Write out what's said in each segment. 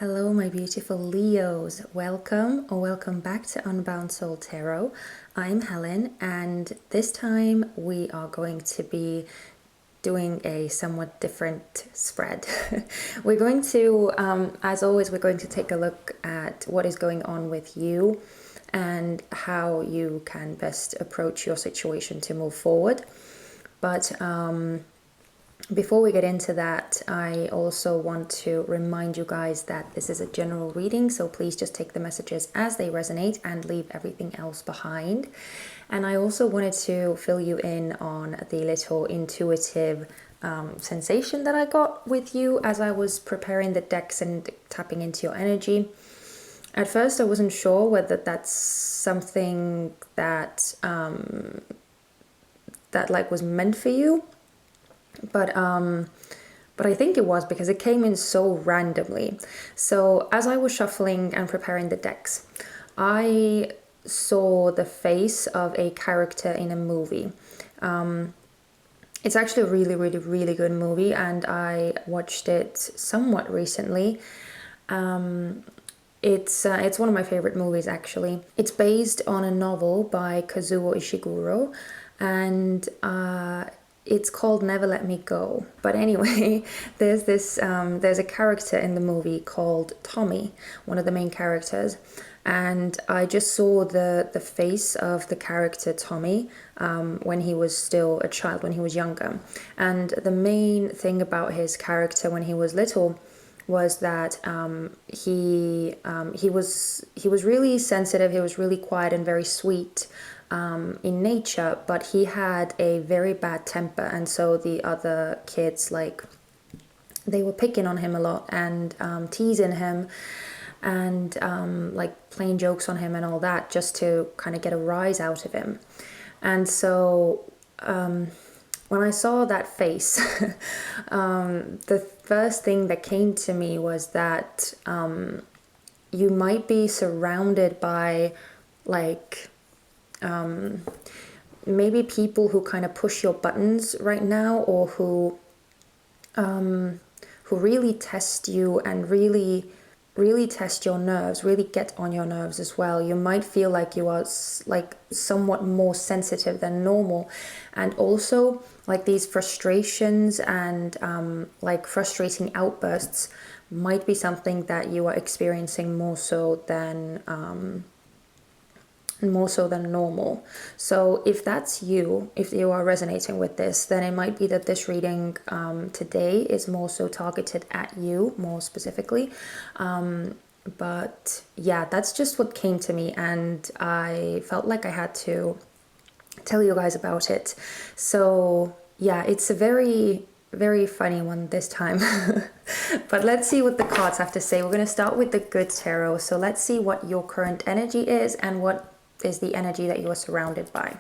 Hello, my beautiful Leos. Welcome or welcome back to Unbound Soul Tarot. I'm Helen, and this time we are going to be doing a somewhat different spread. We're going to, as always, we're going to take a look at what is going on with you and how you can best approach your situation to move forward. But before we get into that, I also want to remind you guys that this is a general reading, so please just take the messages as they resonate and leave everything else behind. And I also wanted to fill you in on the little intuitive sensation that I got with you as I was preparing the decks and tapping into your energy. At first, I wasn't sure whether that's something that that was meant for you. But I think it was because it came in so randomly. So as I was shuffling and preparing the decks, I saw the face of a character in a movie. It's actually a really, really, really good movie, and I watched it somewhat recently. It's one of my favorite movies, actually. It's based on a novel by Kazuo Ishiguro, and it's called Never Let Me Go. But anyway, there's a character in the movie called Tommy, one of the main characters, and I just saw the face of the character Tommy when he was still a child, when he was younger. And the main thing about his character when he was little was that he was really sensitive, he was really quiet and very sweet in nature, but he had a very bad temper, and so the other kids, they were picking on him a lot and teasing him and playing jokes on him and all that, just to kind of get a rise out of him. And so when I saw that face, the first thing that came to me was that you might be surrounded by maybe people who kind of push your buttons right now, or who really test you and really test your nerves, really get on your nerves as well. You might feel like you are somewhat more sensitive than normal, and also these frustrations and frustrating outbursts might be something that you are experiencing more so than normal. So if that's you, if you are resonating with this, then it might be that this reading today is more so targeted at you more specifically. But yeah, that's just what came to me, and I felt like I had to tell you guys about it. So yeah, it's a very, very funny one this time. But let's see what the cards have to say. We're going to start with the good tarot. So let's see what your current energy is and what is the energy that you are surrounded by.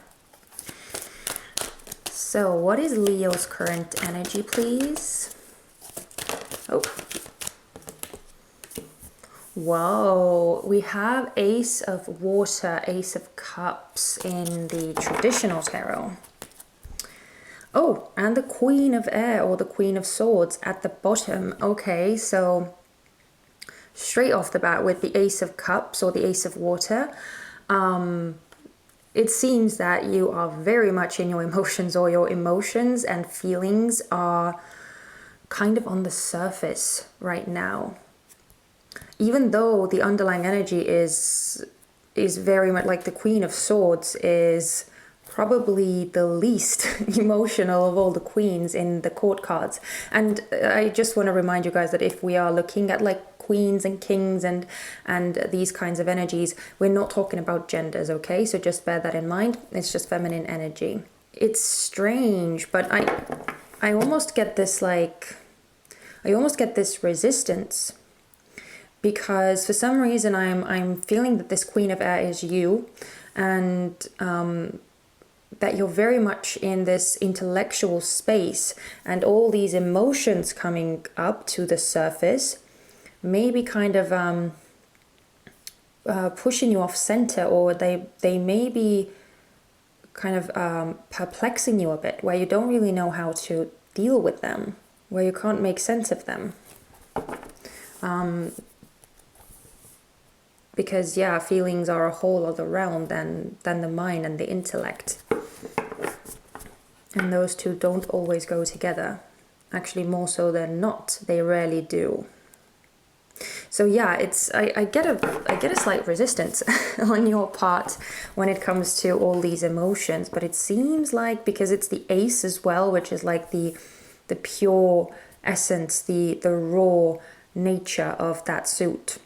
So what is Leo's current energy, please? Oh. Whoa, we have Ace of Water, Ace of Cups in the traditional tarot. Oh, and the Queen of Air, or the Queen of Swords at the bottom. Okay, so straight off the bat with the Ace of Cups or the Ace of Water, it seems that you are very much in your emotions, or your emotions and feelings are kind of on the surface right now. Even though the underlying energy is very much like the Queen of Swords is probably the least emotional of all the queens in the court cards. And I just want to remind you guys that if we are looking at queens and kings and these kinds of energies, we're not talking about genders, okay? So just bear that in mind. It's just feminine energy. It's strange, but I almost get this resistance, because for some reason I'm feeling that this Queen of Air is you, and that you're very much in this intellectual space, and all these emotions coming up to the surface maybe kind of pushing you off center, or they may be kind of perplexing you a bit, where you don't really know how to deal with them, where you can't make sense of them. because yeah, feelings are a whole other realm than the mind and the intellect. And those two don't always go together. Actually, more so than not, they rarely do. So yeah, I get a slight resistance on your part when it comes to all these emotions, but it seems like because it's the ace as well, which is like the pure essence, the raw nature of that suit,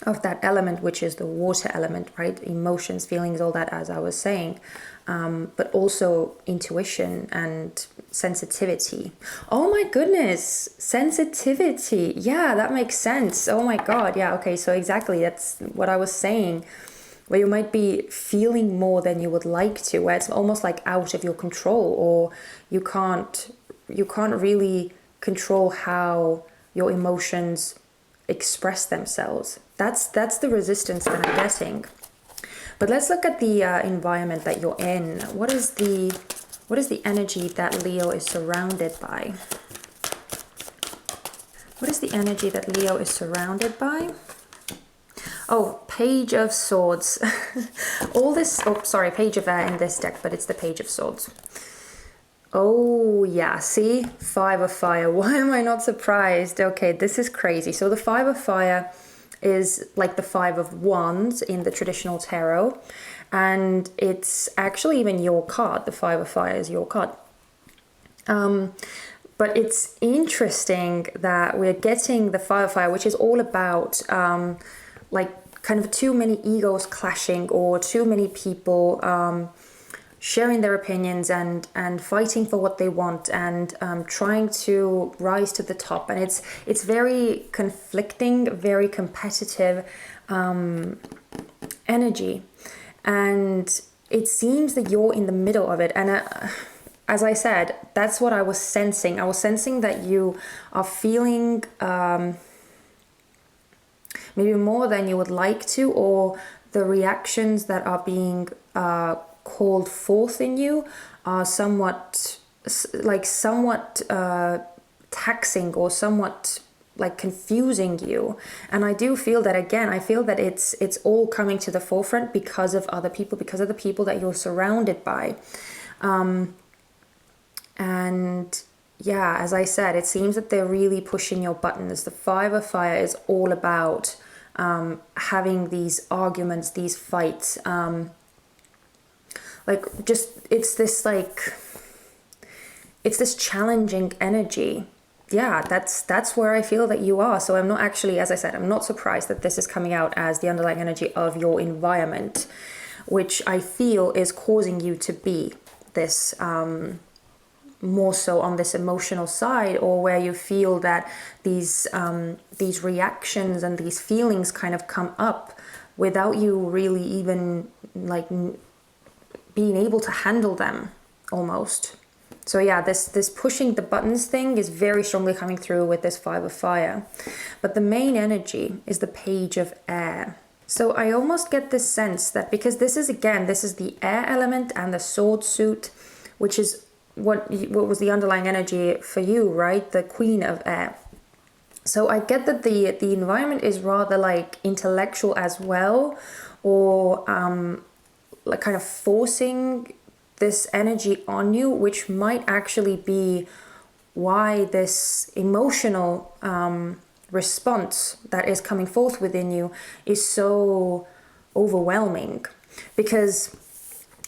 of that element, which is the water element, right? Emotions, feelings, all that, as I was saying, but also intuition and sensitivity. Oh my goodness, sensitivity. Yeah, that makes sense. Oh my God. Yeah, okay, so exactly, that's what I was saying, where you might be feeling more than you would like to, where it's almost like out of your control, or you can't really control how your emotions express themselves. That's the resistance that I'm getting. But let's look at the environment that you're in. What is the energy that Leo is surrounded by? What is the energy that Leo is surrounded by? Oh, Page of Swords. All this, oh, sorry, Page of Air in this deck, but it's the Page of Swords. Oh, yeah, see? Five of Fire. Why am I not surprised? Okay, this is crazy. So the Five of Fire is like the Five of Wands in the traditional tarot. And it's actually even your card. The Five of Fire is your card. But it's interesting that we're getting the Five of Fire, which is all about like kind of too many egos clashing, or too many people sharing their opinions and fighting for what they want, and trying to rise to the top. And it's very conflicting, very competitive energy. And it seems that you're in the middle of it. And as I said, that's what I was sensing. I was sensing that you are feeling maybe more than you would like to, or the reactions that are being called forth in you are somewhat taxing, or somewhat like confusing you. And I do feel that, again, I feel that it's all coming to the forefront because of other people, because of the people that you're surrounded by. And yeah, as I said, it seems that they're really pushing your buttons. The Five of Fire is all about having these arguments, these fights, it's this challenging energy. Yeah, that's where I feel that you are. So I'm not actually, as I said, I'm not surprised that this is coming out as the underlying energy of your environment, which I feel is causing you to be this more so on this emotional side, or where you feel that these reactions and these feelings kind of come up without you really even like being able to handle them almost. So yeah, this pushing the buttons thing is very strongly coming through with this Five of Fire. But the main energy is the Page of Air. So I almost get this sense that because this is the air element and the sword suit, which is what was the underlying energy for you, right? The Queen of Air. So I get that the environment is rather like intellectual as well, or like kind of forcing this energy on you, which might actually be why this emotional response that is coming forth within you is so overwhelming. Because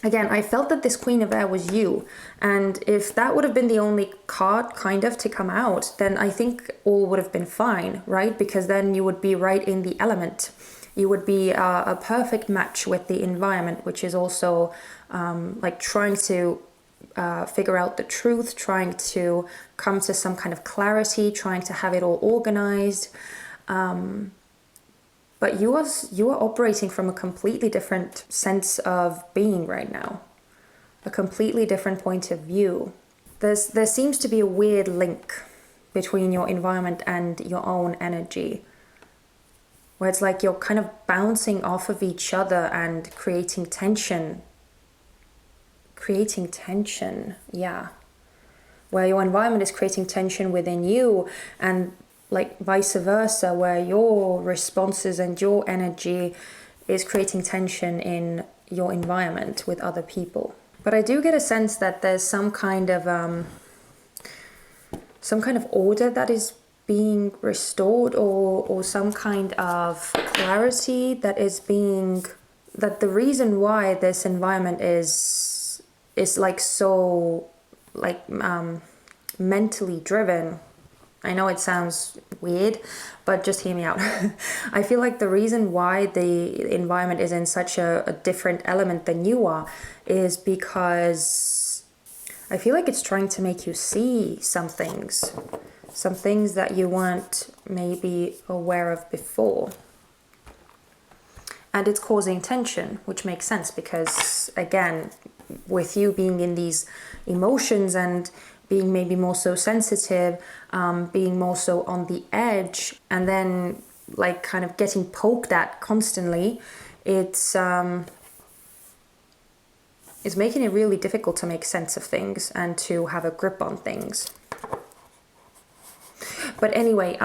again, I felt that this Queen of Air was you. And if that would have been the only card kind of to come out, then I think all would have been fine, right? Because then you would be right in the element. You would be a perfect match with the environment, which is also like trying to figure out the truth, trying to come to some kind of clarity, trying to have it all organized. But you are operating from a completely different sense of being right now, a completely different point of view. There seems to be a weird link between your environment and your own energy, where it's like you're kind of bouncing off of each other and creating tension. Yeah. Where your environment is creating tension within you, and like vice versa, where your responses and your energy is creating tension in your environment with other people. But I do get a sense that there's some kind of order that is being restored, or some kind of clarity that is being, that the reason why this environment is like so like mentally driven. I know it sounds weird, but just hear me out. I feel like the reason why the environment is in such a different element than you are is because I feel like it's trying to make you see some things that you weren't maybe aware of before. And it's causing tension, which makes sense because, again, with you being in these emotions and being maybe more so sensitive, being more so on the edge, and then like kind of getting poked at constantly, it's making it really difficult to make sense of things and to have a grip on things. But anyway,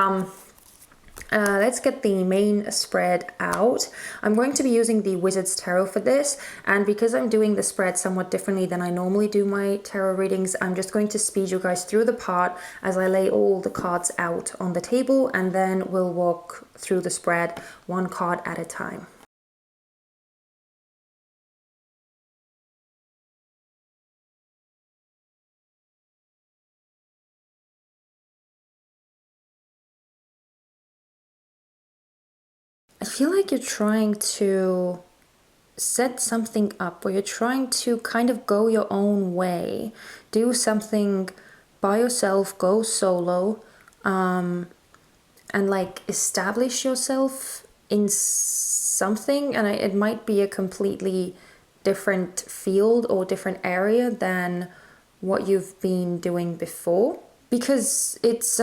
let's get the main spread out. I'm going to be using the Wizard's Tarot for this, and because I'm doing the spread somewhat differently than I normally do my tarot readings, I'm just going to speed you guys through the part as I lay all the cards out on the table, and then we'll walk through the spread one card at a time. I feel like you're trying to set something up, or you're trying to kind of go your own way, do something by yourself, go solo, and like establish yourself in something. And it might be a completely different field or different area than what you've been doing before, because it's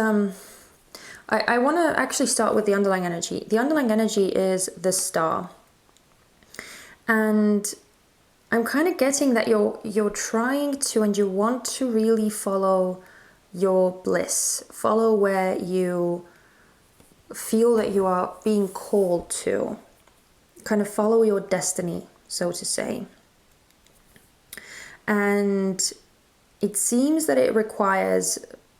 I want to actually start with the underlying energy. The underlying energy is the Star. And I'm kind of getting that you're trying to, and you want to really follow your bliss, follow where you feel that you are being called to, kind of follow your destiny, so to say. And it seems that it requires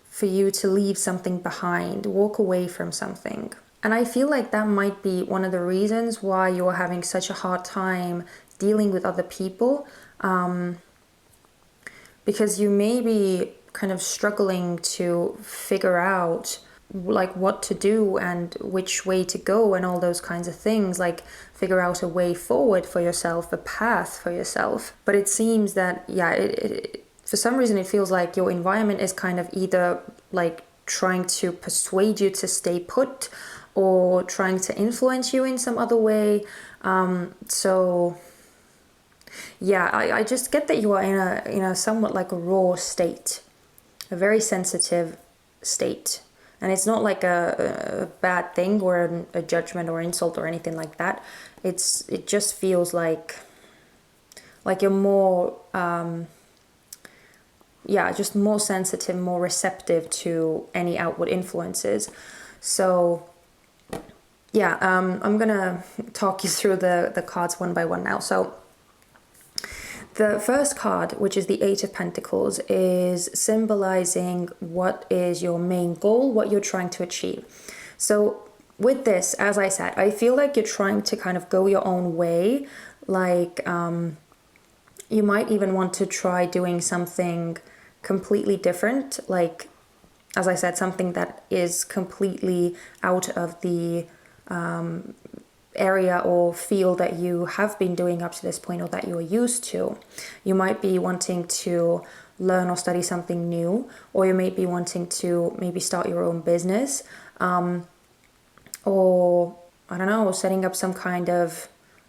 for you to leave something behind, walk away from something. And I feel like that might be one of the reasons why you're having such a hard time dealing with other people, because you may be kind of struggling to figure out like what to do and which way to go and all those kinds of things, like figure out a way forward for yourself, a path for yourself. But it seems that, for some reason it feels like your environment is kind of either like trying to persuade you to stay put or trying to influence you in some other way. I just get that you are in a somewhat like a raw state, a very sensitive state. And it's not like a bad thing or a judgment or insult or anything like that. It just feels like you're more just more sensitive, more receptive to any outward influences. So I'm gonna talk you through the cards one by one now. So the first card, which is the Eight of Pentacles, is symbolizing what is your main goal, what you're trying to achieve. So with this, as I said, I feel like you're trying to kind of go your own way. Like you might even want to try doing something completely different. Like, as I said, something that is completely out of the area or field that you have been doing up to this point or that you are used to. You might be wanting to learn or study something new, or you may be wanting to maybe start your own business, or I don't know, setting up some kind of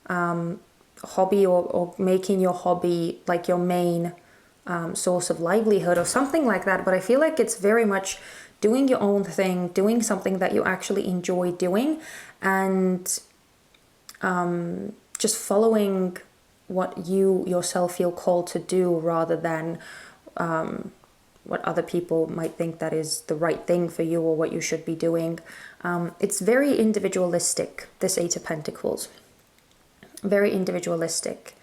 hobby, or making your hobby like your main source of livelihood or something like that. But I feel like it's very much doing your own thing, doing something that you actually enjoy doing, and just following what you yourself feel called to do, rather than what other people might think that is the right thing for you or what you should be doing. It's very individualistic, this Eight of Pentacles. Very individualistic.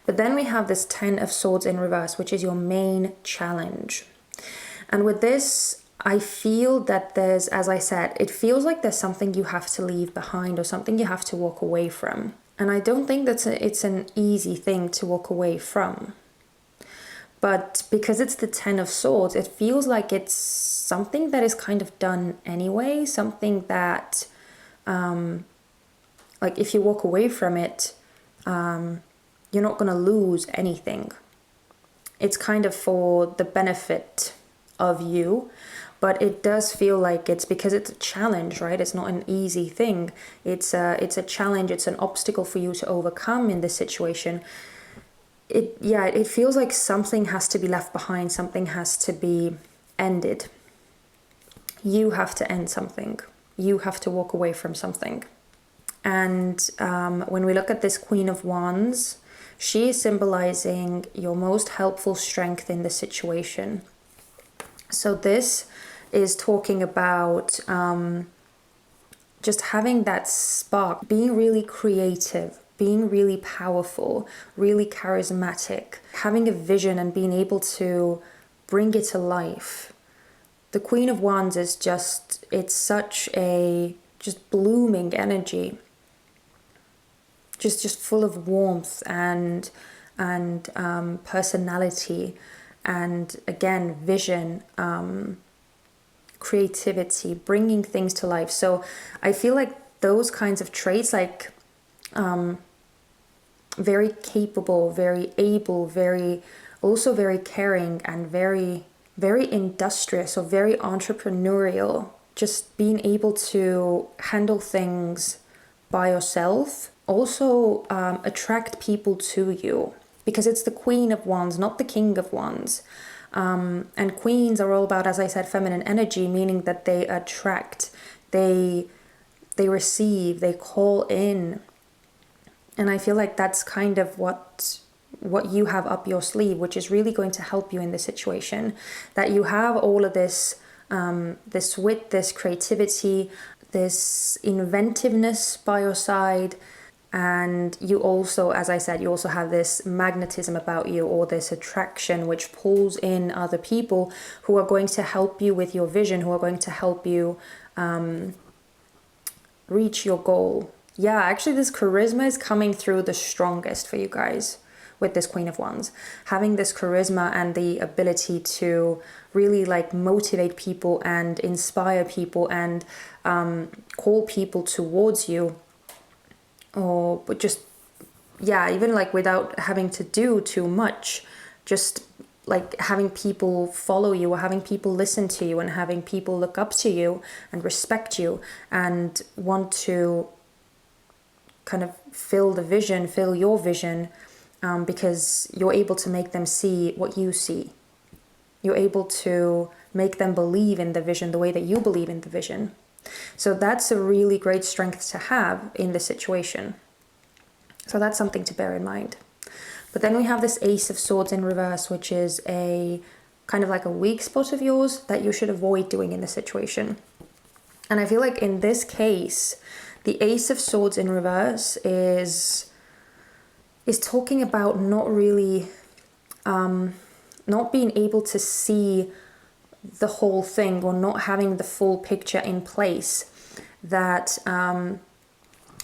But then we have this Ten of Swords in reverse, which is your main challenge. And with this, I feel that there's, as I said, it feels like there's something you have to leave behind or something you have to walk away from. And I don't think it's an easy thing to walk away from. But because it's the Ten of Swords, it feels like it's something that is kind of done anyway. Something that, like if you walk away from it, you're not going to lose anything. It's kind of for the benefit of you. But it does feel like it's because it's a challenge, right? It's not an easy thing. It's a challenge. It's an obstacle for you to overcome in this situation. It feels like something has to be left behind. Something has to be ended. You have to end something. You have to walk away from something. And when we look at this Queen of Wands, she is symbolizing your most helpful strength in the situation. So this is talking about just having that spark, being really creative, being really powerful, really charismatic, having a vision and being able to bring it to life. The Queen of Wands is just, it's such a just blooming energy, just full of warmth and personality. And again, vision, creativity, bringing things to life. So I feel like those kinds of traits, like very capable, very able, also very caring and very industrious or very entrepreneurial, just being able to handle things by yourself, also attract people to you. Because it's the Queen of Wands, not the King of Wands. And queens are all about, as I said, feminine energy, meaning that they attract, they receive, they call in. And I feel like that's kind of what you have up your sleeve, which is really going to help you in this situation. That you have all of this wit, this creativity, this inventiveness by your side. And you also, as I said, you also have this magnetism about you, or this attraction which pulls in other people who are going to help you with your vision, who are going to help you reach your goal. Yeah, actually this charisma is coming through the strongest for you guys with this Queen of Wands. Having this charisma and the ability to really like motivate people and inspire people and call people towards you. Or just, yeah, even like without having to do too much, just like having people follow you or having people listen to you and having people look up to you and respect you and want to kind of fill your vision, because you're able to make them see what you see. You're able to make them believe in the vision the way that you believe in the vision. So that's a really great strength to have in this situation. So that's something to bear in mind. But then we have this Ace of Swords in reverse, which is a kind of like a weak spot of yours that you should avoid doing in this situation. And I feel like in this case, the Ace of Swords in reverse is talking about not really, not being able to see the whole thing or not having the full picture in place, that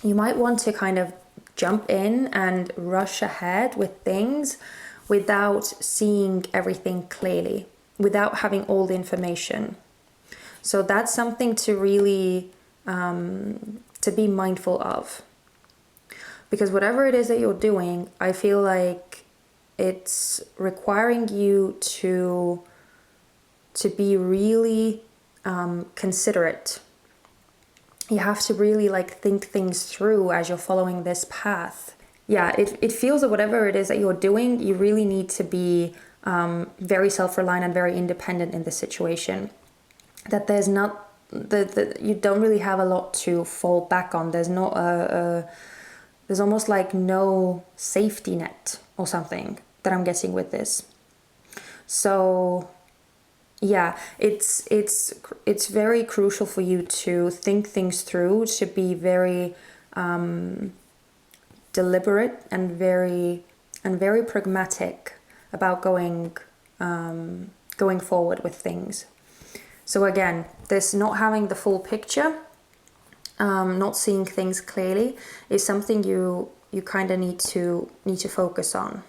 you might want to kind of jump in and rush ahead with things without seeing everything clearly, without having all the information. So that's something to really to be mindful of, because whatever it is that you're doing, I feel like it's requiring you to be really considerate. You have to really like think things through as you're following this path. Yeah, it feels that whatever it is that you're doing, you really need to be very self-reliant and very independent in this situation. That there's not, you don't really have a lot to fall back on. There's not there's almost like no safety net or something that I'm getting with this. So yeah, it's very crucial for you to think things through, to be very deliberate and very pragmatic about going forward with things. So again, this not having the full picture, not seeing things clearly, is something you kind of need to focus on.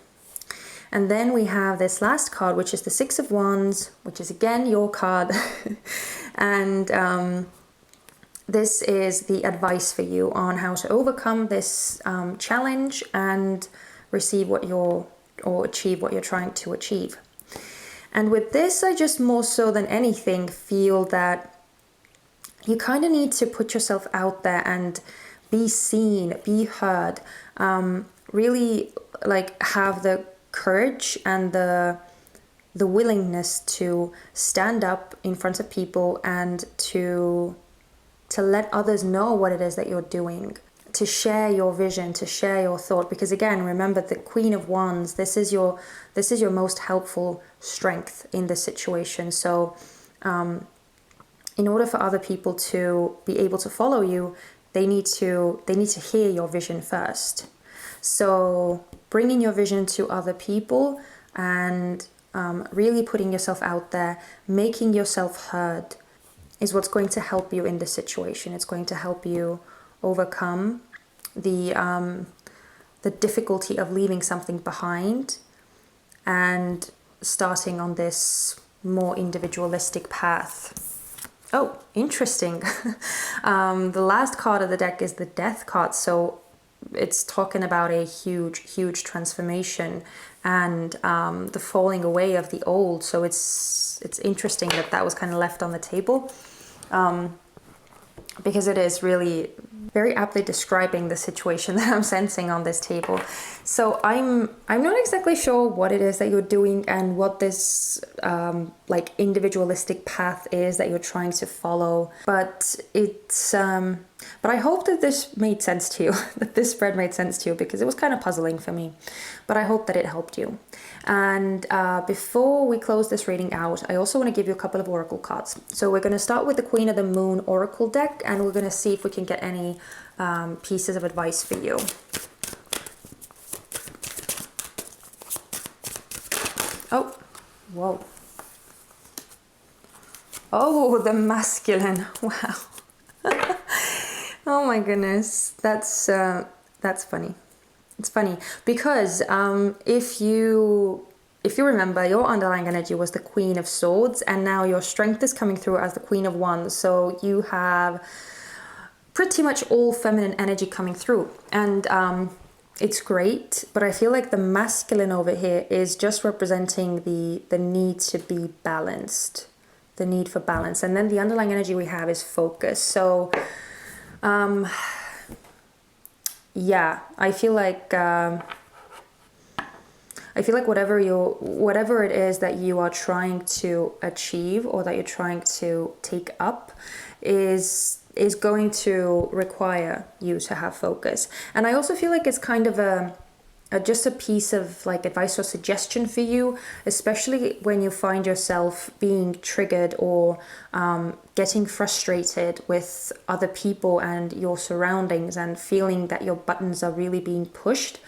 And then we have this last card, which is the Six of Wands, which is again your card. And this is the advice for you on how to overcome this challenge and achieve what you're trying to achieve. And with this, I just more so than anything feel that you kind of need to put yourself out there and be seen, be heard, really like have the courage and the willingness to stand up in front of people and to let others know what it is that you're doing, to share your vision, to share your thought. Because again, remember, the Queen of Wands, this is your most helpful strength in this situation. So in order for other people to be able to follow you, they need to hear your vision first. So bringing your vision to other people and really putting yourself out there, making yourself heard, is what's going to help you in this situation. It's going to help you overcome the difficulty of leaving something behind and starting on this more individualistic path. Oh, interesting. The last card of the deck is the Death card. So it's talking about a huge transformation and the falling away of the old. So it's interesting that was kind of left on the table, because it is really very aptly describing the situation that I'm sensing on this table. So I'm not exactly sure what it is that you're doing and what this like individualistic path is that you're trying to follow, but it's but I hope that this made sense to you, that this spread made sense to you, because it was kind of puzzling for me, but I hope that it helped you. And before we close this reading out, I also want to give you a couple of oracle cards. So we're going to start with the Queen of the Moon oracle deck, and we're going to see if we can get any pieces of advice for you. Oh, whoa. Oh, the masculine. Wow. Oh my goodness. That's funny. It's funny because if you remember, your underlying energy was the Queen of Swords, and now your strength is coming through as the Queen of Wands. So you have pretty much all feminine energy coming through, and it's great. But I feel like the masculine over here is just representing the need to be balanced, the need for balance, and then the underlying energy we have is focus. So yeah, I feel like whatever it is that you are trying to achieve or that you're trying to take up is going to require you to have focus. And I also feel like it's kind of just a piece of like advice or suggestion for you, especially when you find yourself being triggered or getting frustrated with other people and your surroundings and feeling that your buttons are really being pushed.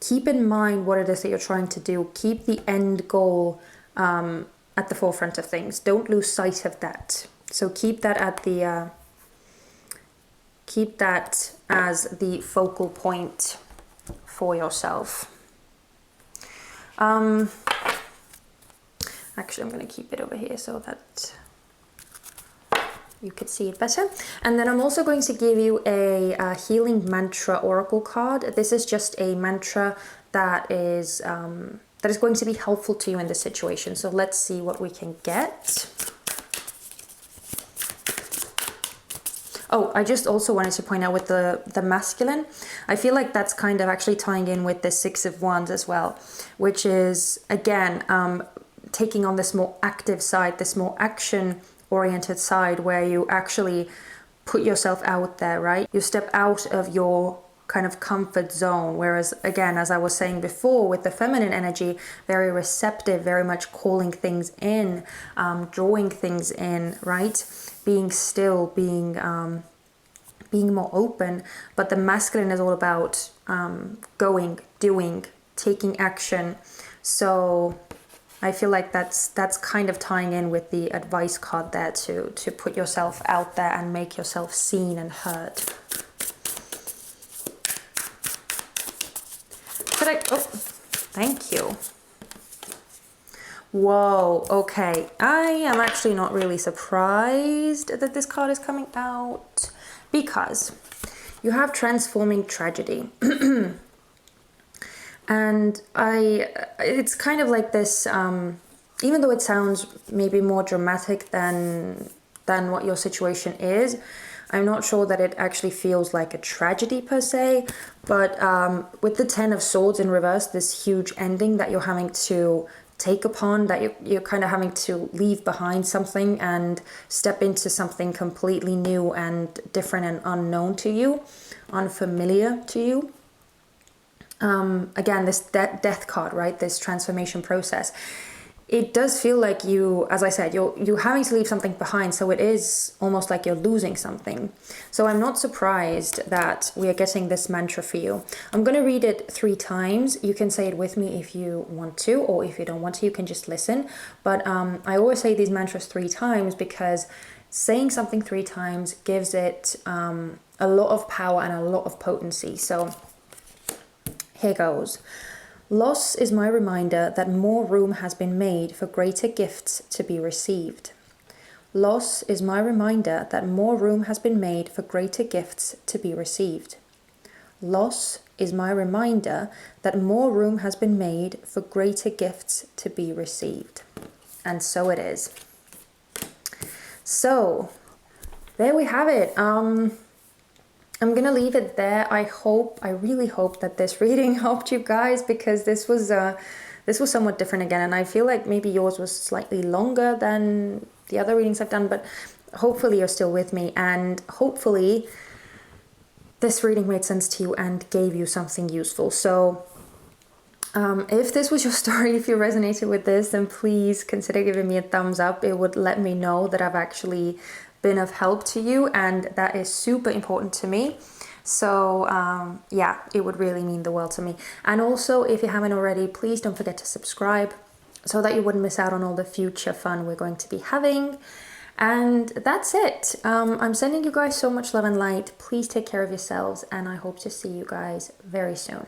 Keep in mind what it is that you're trying to do. Keep the end goal at the forefront of things. Don't lose sight of that. So keep that as the focal point for yourself. Actually, I'm going to keep it over here so that you could see it better. And then I'm also going to give you a healing mantra oracle card. This is just a mantra that is going to be helpful to you in this situation. So let's see what we can get. Oh, I just also wanted to point out with the masculine, I feel like that's kind of actually tying in with the Six of Wands as well, which is, again, taking on this more active side, this more action-oriented side where you actually put yourself out there, right? You step out of your kind of comfort zone. Whereas again, as I was saying before, with the feminine energy, very receptive, very much calling things in, drawing things in, right? Being still, being more open. But the masculine is all about going, doing, taking action. So I feel like that's kind of tying in with the advice card there, to put yourself out there and make yourself seen and heard. Oh, thank you. Whoa, okay. I am actually not really surprised that this card is coming out, because you have transforming tragedy. And it's kind of like this, even though it sounds maybe more dramatic than what your situation is, I'm not sure that it actually feels like a tragedy per se. But with the Ten of Swords in reverse, this huge ending that you're having to take upon, that you're kind of having to leave behind something and step into something completely new and different and unknown to you, unfamiliar to you. Again, this death card, right? This transformation process. It does feel like you, as I said, you're having to leave something behind. So it is almost like you're losing something. So I'm not surprised that we are getting this mantra for you. I'm going to read it 3 times. You can say it with me if you want to, or if you don't want to, you can just listen. But I always say these mantras 3 times because saying something 3 times gives it a lot of power and a lot of potency. So here goes. Loss is my reminder that more room has been made for greater gifts to be received. Loss is my reminder that more room has been made for greater gifts to be received. Loss is my reminder that more room has been made for greater gifts to be received. And so it is. So, there we have it. I'm gonna leave it there. I really hope that this reading helped you guys, because this was somewhat different again, and I feel like maybe yours was slightly longer than the other readings I've done, but hopefully you're still with me, and hopefully this reading made sense to you and gave you something useful. So if this was your story, if you resonated with this, then please consider giving me a thumbs up. It would let me know that I've actually been of help to you, and that is super important to me. So yeah, it would really mean the world to me. And also, if you haven't already, please don't forget to subscribe so that you wouldn't miss out on all the future fun we're going to be having. And that's it. I'm sending you guys so much love and light. Please take care of yourselves, and I hope to see you guys very soon.